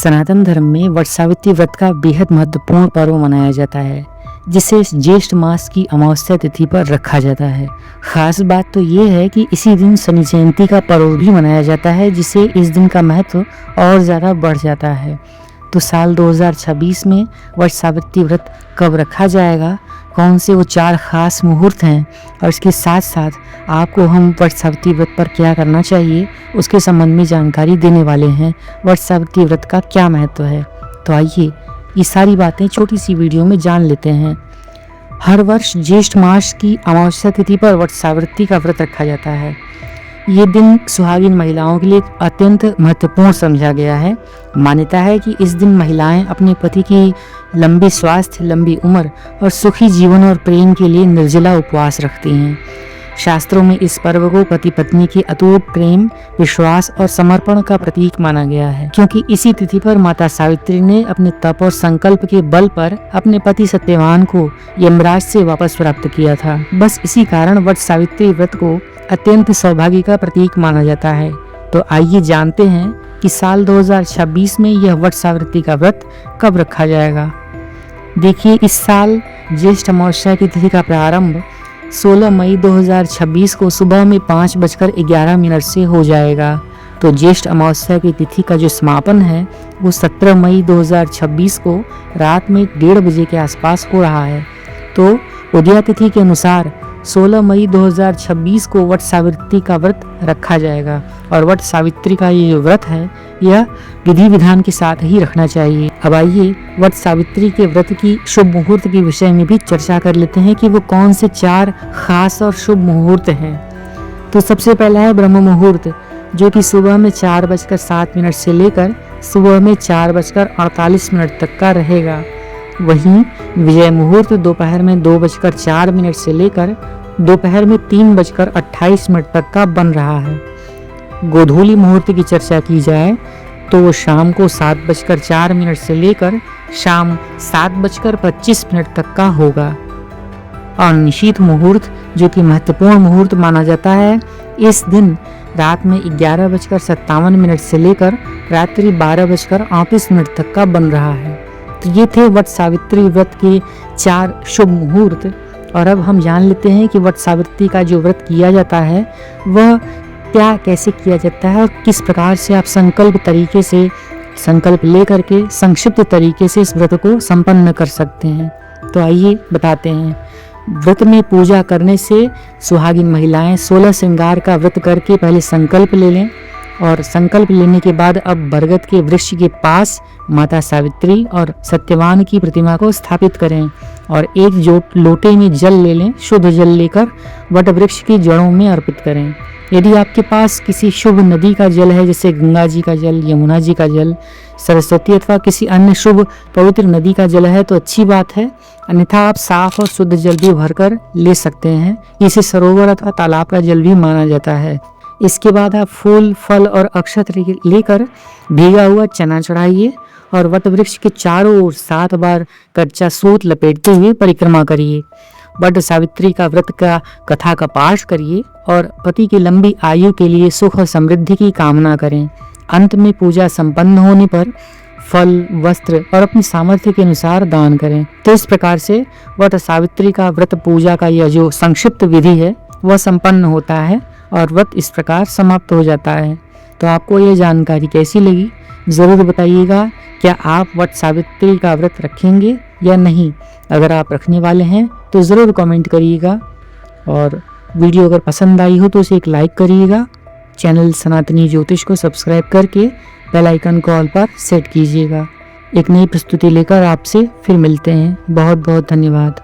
सनातन धर्म में वट सावित्री व्रत का बेहद महत्वपूर्ण पर्व मनाया जाता है, जिसे ज्येष्ठ मास की अमावस्या तिथि पर रखा जाता है। खास बात तो ये है कि इसी दिन शनि जयंती का पर्व भी मनाया जाता है, जिससे इस दिन का महत्व और ज़्यादा बढ़ जाता है। तो साल 2026 में वट सावित्री व्रत कब रखा जाएगा, कौन से वो 4 खास मुहूर्त हैं और इसके साथ साथ आपको हम वट सावित्री व्रत पर क्या करना चाहिए, उसके संबंध में जानकारी देने वाले हैं। वट सावित्री व्रत का क्या महत्व है, तो आइए ये सारी बातें छोटी सी वीडियो में जान लेते हैं। हर वर्ष ज्येष्ठ मास की अमावस्या तिथि पर वट सावित्री का व्रत रखा जाता है। ये दिन सुहागिन महिलाओं के लिए अत्यंत महत्वपूर्ण समझा गया है। मान्यता है कि इस दिन महिलाएं अपने पति की लंबी स्वास्थ्य, लंबी उम्र और सुखी जीवन और प्रेम के लिए निर्जला उपवास रखती हैं। शास्त्रों में इस पर्व को पति पत्नी के अटूट प्रेम, विश्वास और समर्पण का प्रतीक माना गया है, क्योंकि इसी तिथि पर माता सावित्री ने अपने तप और संकल्प के बल पर अपने पति सत्यवान को यमराज से वापस प्राप्त किया था। बस इसी कारण वट सावित्री व्रत को अत्यंत सौभाग्य का प्रतीक माना जाता है। तो आइए जानते हैं कि साल 2026 में यह वट सावित्री का व्रत कब रखा जाएगा। देखिए, इस साल ज्येष्ठ अमावस्या की तिथि का प्रारंभ 16 मई 2026 को सुबह में 5:11 से हो जाएगा। तो ज्येष्ठ अमावस्या की तिथि का जो समापन है वो 17 मई 2026 को रात में 1:30 बजे के आसपास हो रहा है। तो उदया तिथि के अनुसार 16 मई 2026 को वट सावित्री का व्रत रखा जाएगा। और वट सावित्री का ये जो व्रत है यह विधि विधान के साथ ही रखना चाहिए। अब आइए वट सावित्री के व्रत की शुभ मुहूर्त के विषय में भी चर्चा कर लेते हैं कि वो कौन से 4 खास और शुभ मुहूर्त हैं। तो सबसे पहला है ब्रह्म मुहूर्त, जो कि सुबह में 4:07 से लेकर सुबह में 4:48 तक का रहेगा। वहीं विजय मुहूर्त दोपहर में 2:04 से लेकर दोपहर में 3:28 तक का बन रहा है। गोधूली मुहूर्त की चर्चा की जाए तो वो शाम को 7:04 से लेकर शाम 7:25 तक का होगा। और निशीथ मुहूर्त, जो कि महत्वपूर्ण मुहूर्त माना जाता है, इस दिन रात में 11:57 से लेकर रात्रि 12:38 तक का बन रहा है। तो ये थे वट सावित्री व्रत के 4 शुभ मुहूर्त। और अब हम जान लेते हैं कि वट सावित्री का जो व्रत किया जाता है वह क्या कैसे किया जाता है और किस प्रकार से आप संकल्प लेकर के संक्षिप्त तरीके से इस व्रत को संपन्न कर सकते हैं। तो आइए बताते हैं। व्रत में पूजा करने से सुहागिन महिलाएं 16 श्रृंगार का व्रत करके पहले संकल्प ले लें और संकल्प लेने के बाद अब बरगद के वृक्ष के पास माता सावित्री और सत्यवान की प्रतिमा को स्थापित करें और एक लोटे में जल ले लें। शुद्ध जल लेकर वट वृक्ष की जड़ों में अर्पित करें। यदि आपके पास किसी शुभ नदी का जल है, जैसे गंगा जी का जल, यमुना जी का जल, सरस्वती अथवा किसी अन्य शुभ पवित्र नदी का जल है तो अच्छी बात है, अन्यथा आप साफ और शुद्ध जल भी भरकर ले सकते हैं। इसे सरोवर अथवा तालाब का जल भी माना जाता है। इसके बाद आप फूल, फल और अक्षत लेकर भीगा हुआ चना चढ़ाइए और वट वृक्ष के चारों ओर 7 बार कच्चा सूत लपेटते हुए परिक्रमा करिए। वट सावित्री का व्रत का कथा का पाठ करिए और पति की लंबी आयु के लिए सुख और समृद्धि की कामना करें। अंत में पूजा संपन्न होने पर फल, वस्त्र और अपनी सामर्थ्य के अनुसार दान करें। तो इस प्रकार से वट सावित्री का व्रत पूजा का यह जो संक्षिप्त विधि है वह संपन्न होता है और व्रत इस प्रकार समाप्त हो जाता है। तो आपको यह जानकारी कैसी लगी ज़रूर बताइएगा। क्या आप वट सावित्री का व्रत रखेंगे या नहीं? अगर आप रखने वाले हैं तो ज़रूर कमेंट करिएगा और वीडियो अगर पसंद आई हो तो उसे एक लाइक करिएगा। चैनल सनातनी ज्योतिष को सब्सक्राइब करके बेल आइकन को ऑल पर सेट कीजिएगा। एक नई प्रस्तुति लेकर आपसे फिर मिलते हैं। बहुत बहुत धन्यवाद।